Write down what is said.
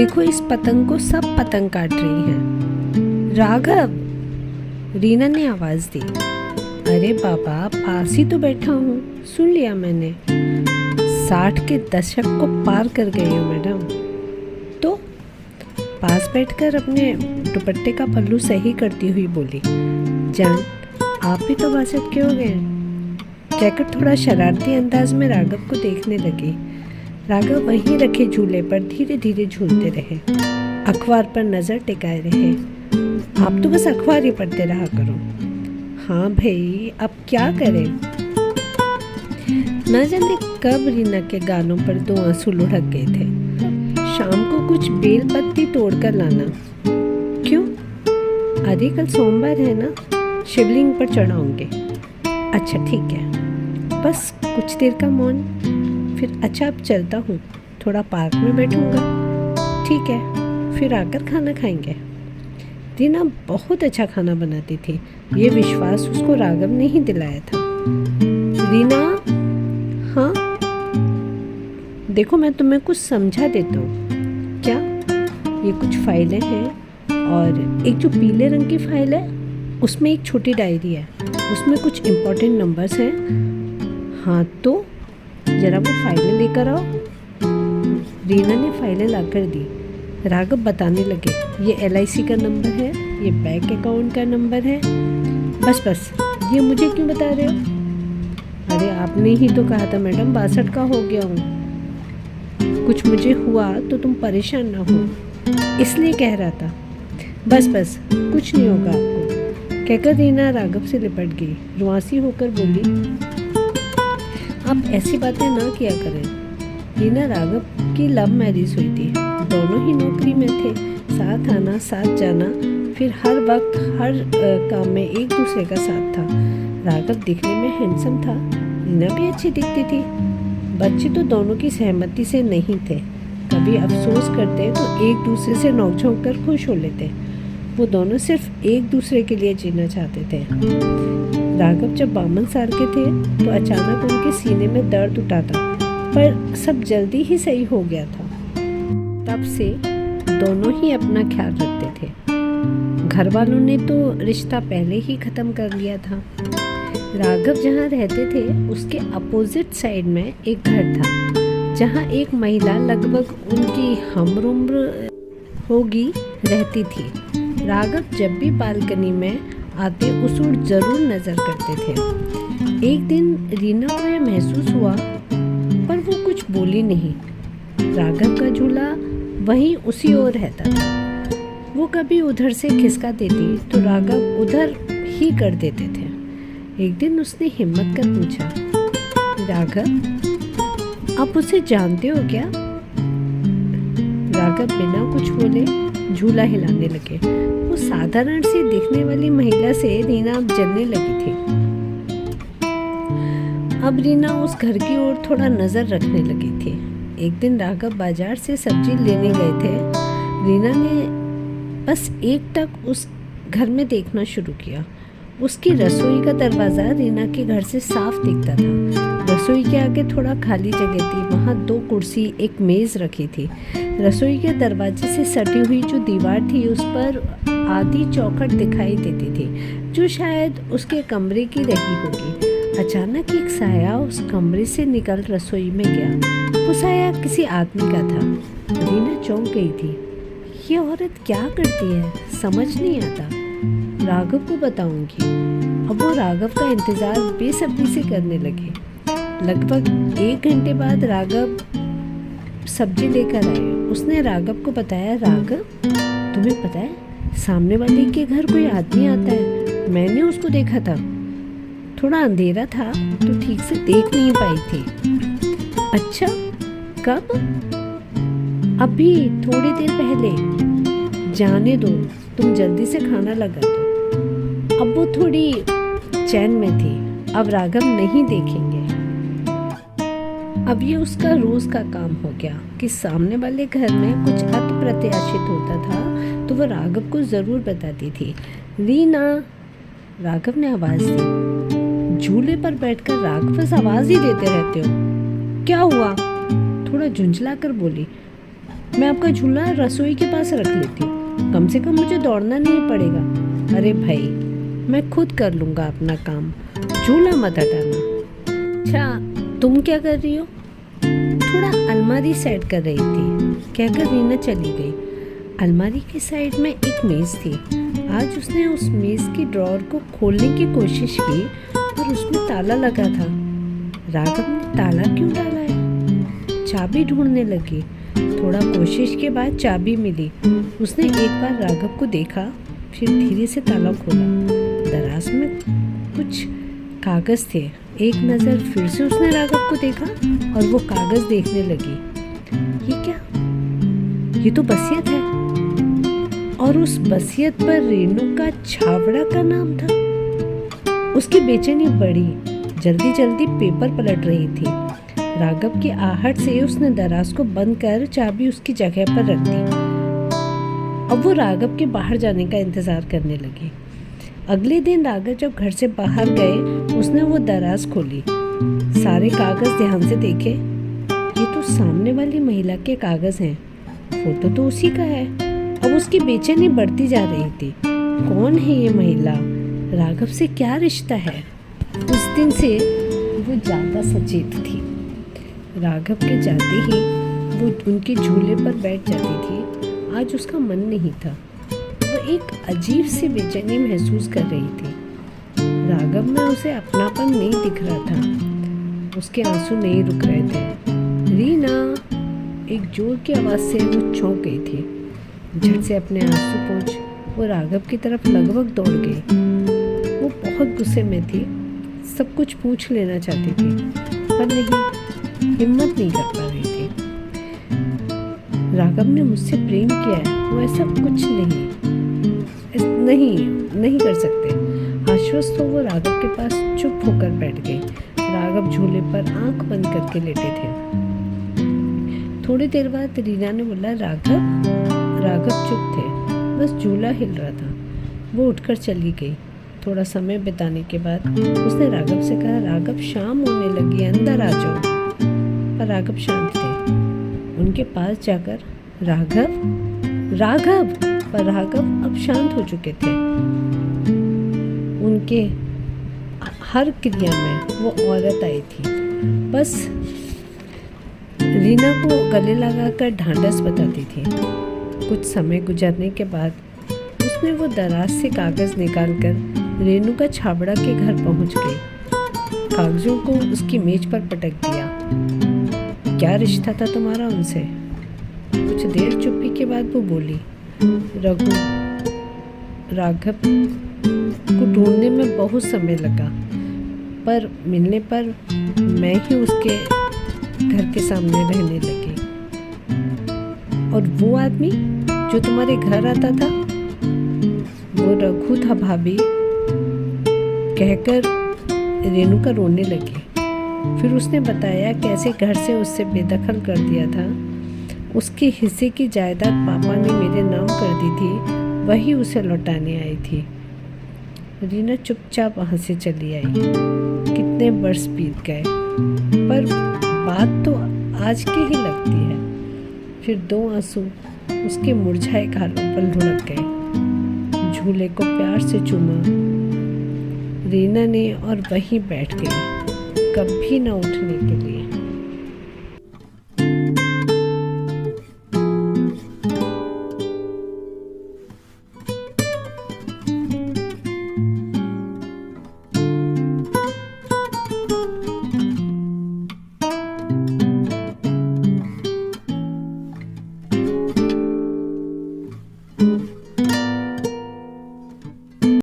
देखो इस पतंग को सब पतंग काट रही हैं। राघव, रीना ने आवाज दी। अरे बाबा, पास ही तो बैठा हूँ, सुन लिया मैंने। 60 के दशक को पार कर गई हो मैडम। तो पास बैठकर अपने दुपट्टे का पल्लू सही करती हुई बोली, जान आप भी तो 62 के हो गए। कहकर थोड़ा शरारती अंदाज में राघव को देखने लगी। राघव वहीं रखे झूले पर धीरे धीरे झूलते रहे, अखबार पर नज़र टिकाए रहे। आप तो बस अखबार ही पढ़ते रहा करो। हाँ भाई, अब क्या करें। न जाने कब रीना के गालों पर 2 आंसू लुढ़क गए थे। शाम को कुछ बेल पत्ती तोड़कर लाना। क्यों? अरे कल सोमवार है ना, शिवलिंग पर चढ़ाऊंगे। अच्छा ठीक है, बस कुछ देर का मौन। फिर अच्छा अब चलता हूँ, थोड़ा पार्क में बैठूंगा। ठीक है, फिर आकर खाना खाएंगे। रीना बहुत अच्छा खाना बनाती थी, ये विश्वास उसको राघव ने ही दिलाया था। रीना, हाँ देखो मैं तुम्हें कुछ समझा देता हूँ। क्या? ये कुछ फाइलें हैं और एक जो पीले रंग की फाइल है उसमें एक छोटी डायरी है, उसमें कुछ इम्पोर्टेंट नंबर्स हैं। हाँ तो जरा वो फाइलें लेकर आओ। रीना ने फाइलें लाकर दी। राघव बताने लगे, ये LIC का नंबर है, ये बैंक अकाउंट का नंबर है। बस ये मुझे क्यों बता रहे हो? अरे आपने ही तो कहा था मैडम 62 का हो गया हूँ। कुछ मुझे हुआ तो तुम परेशान ना हो, इसलिए कह रहा था। बस कुछ नहीं होगा आपको, कहकर रीना राघव से लिपट गई। रुआसी होकर बोली, आप ऐसी बातें ना किया करें। रीना राघव की लव मैरिज हुई थी, दोनों ही नौकरी में थे, साथ आना साथ जाना, फिर हर वक्त हर काम में एक दूसरे का साथ था। राघव दिखने में हैंडसम था, रीना भी अच्छी दिखती थी। बच्चे तो दोनों की सहमति से नहीं थे, कभी अफसोस करते तो एक दूसरे से नोक-झोंक कर खुश हो लेते। वो दोनों सिर्फ एक दूसरे के लिए जीना चाहते थे। राघव जब 52 साल के थे तो अचानक उनके सीने में दर्द उठा था, पर सब जल्दी ही सही हो गया था। तब से दोनों ही अपना ख्याल रखते थे। घर वालों ने तो रिश्ता पहले ही ख़त्म कर लिया था। राघव जहाँ रहते थे उसके अपोजिट साइड में एक घर था, जहाँ एक महिला लगभग उनकी हमउम्र होगी रहती थी। राघव जब भी बालकनी में आते उस ओर जरूर नज़र करते थे। एक दिन रीना को यह महसूस हुआ, पर वो कुछ बोली नहीं। राघव का झूला वहीं उसी ओर रहता था। वो कभी उधर से खिसका देती तो राघव उधर ही कर देते थे। एक दिन उसने हिम्मत कर पूछा, राघव आप उसे जानते हो क्या? राघव बिना कुछ बोले झूला हिलाने लगे। वो साधारण सी दिखने वाली महिला से रीना अब जलने लगी थी। अब रीना उस घर की ओर थोड़ा नजर रखने लगी थी। एक दिन राघव बाजार से सब्जी लेने गए थे। रीना ने बस एकटक उस घर में देखना शुरू किया। उसकी रसोई का दरवाज़ा रीना के घर से साफ दिखता था। रसोई के आगे थोड़ा खाली जगह थी, वहाँ 2 कुर्सी एक मेज़ रखी थी। रसोई के दरवाजे से सटी हुई जो दीवार थी उस पर आधी चौखट दिखाई देती थी, जो शायद उसके कमरे की रही होगी। अचानक एक साया उस कमरे से निकल रसोई में गया। वो साया किसी आदमी का था। रीना चौंक गई थी। ये औरत क्या करती है समझ नहीं आता। राघव को बताऊंगी। अब वो राघव का इंतजार बेसब्री से करने लगे। लगभग 1 घंटे बाद राघव सब्जी लेकर आए। उसने राघव को बताया, राघव तुम्हें पता है सामने वाले के घर कोई आदमी आता है, मैंने उसको देखा था। थोड़ा अंधेरा था तो ठीक से देख नहीं पाई थी। अच्छा कब? अभी थोड़ी देर पहले। जाने दो, तुम जल्दी से खाना लगा दो। अब वो थोड़ी चैन में थी, अब राघव नहीं देखेंगे। अब ये उसका रोज का काम हो गया कि सामने वाले घर में कुछ अप्रत्याशित होता था तो वो राघव को जरूर बताती थी। रीना, राघव ने आवाज दी। झूले पर बैठकर राघव आवाज ही देते रहते हो, क्या हुआ? थोड़ा झुंझला कर बोली। मैं आपका झूला रसोई के पास रख लेती हूँ, कम से कम मुझे दौड़ना नहीं पड़ेगा। अरे भाई, मैं खुद कर लूँगा अपना काम, झूला मत हटाना। अच्छा, तुम क्या कर रही हो? थोड़ा अलमारी सेट कर रही थी, कहकर रीना चली गई। अलमारी के साइड में एक मेज़ थी। आज उसने उस मेज़ की ड्रॉअर को खोलने की कोशिश की और उसमें ताला लगा था। राघव ने ताला क्यों डाला है? चाबी ढूंढने लगी। थोड़ा कोशिश के बाद चाबी मिली। उसने एक बार राघव को देखा, फिर धीरे से ताला खोला। दराज में कुछ कागज़ थे। एक नज़र फिर से उसने राघव को देखा और वो कागज़ देखने लगी। ये क्या? ये तो बसियत है, और उस बसियत पर रेणु का छावड़ा का नाम था। उसकी बेचैनी बढ़ी, जल्दी जल्दी पेपर पलट रही थी। राघव की आहट से उसने दराज को बंद कर चाबी उसकी जगह पर रख दी। अब वो राघव के बाहर जाने का इंतजार करने लगी। अगले दिन राघव जब घर से बाहर गए, उसने वो दराज खोली, सारे कागज़ ध्यान से देखे। ये तो सामने वाली महिला के कागज़ हैं, फोटो तो उसी का है। अब उसकी बेचैनी बढ़ती जा रही थी। कौन है ये महिला? राघव से क्या रिश्ता है? उस दिन से वो ज़्यादा सचेत थी। राघव के जाते ही वो उनके झूले पर बैठ जाती थी। आज उसका मन नहीं था। वो एक अजीब सी बेचैनी महसूस कर रही थी। राघव में उसे अपनापन नहीं दिख रहा था। उसके आंसू नहीं रुक रहे थे। रीना, एक जोर की आवाज़ से वो चौंक गई थी। झट से अपने आंसू पोंछ वो राघव की तरफ लगभग दौड़ गई। वो बहुत गुस्से में थी, सब कुछ पूछ लेना चाहती थी, पर नहीं, हिम्मत नहीं कर पा रही थी। राघव ने मुझसे प्रेम किया है, वो ऐसा कुछ नहीं कर सकते। आश्वस्त हो वो राघव के पास चुप होकर बैठ गई। राघव झूले पर आंख बंद करके लेटे थे। थोड़ी देर बाद रीना ने बोला, राघव चुप थे, बस झूला हिल रहा था। वो उठकर चली गई। थोड़ा समय बिताने के बाद उसने राघव से कहा, राघव शाम होने लगी, अंदर आ जाओ। पर राघव शांत थे। उनके पास जाकर राघव पर राघव अब शांत हो चुके थे। उनके हर क्रिया में वो औरत आई थी। बस रीना को गले लगाकर ढांढस बताती थी। कुछ समय गुजरने के बाद उसने वो दराज से कागज़ निकालकर रेणु का छाबड़ा के घर पहुंच गई। कागजों को उसकी मेज पर पटक दिया। क्या रिश्ता था तुम्हारा उनसे? कुछ देर चुप्पी के बाद वो बोली, राघव को ढूंढने में बहुत समय लगा, पर मिलने पर मैं ही उसके घर के सामने रहने लगी। और वो आदमी जो तुम्हारे घर आता था, वो रघु था भाभी, कहकर रेणुका रोने लगी। फिर उसने बताया कैसे घर से उससे बेदखल कर दिया था। उसके हिस्से की जायदाद पापा ने मेरे नाम कर दी थी, वही उसे लौटाने आई थी। रीना चुपचाप वहाँ से चली आई। कितने वर्ष बीत गए, पर बात तो आज की ही लगती है। फिर दो आंसू उसके मुरझाए गालों पर लुढ़क गए। झूले को प्यार से चूमा रीना ने और वहीं बैठ गई, कभी न उठने के लिए।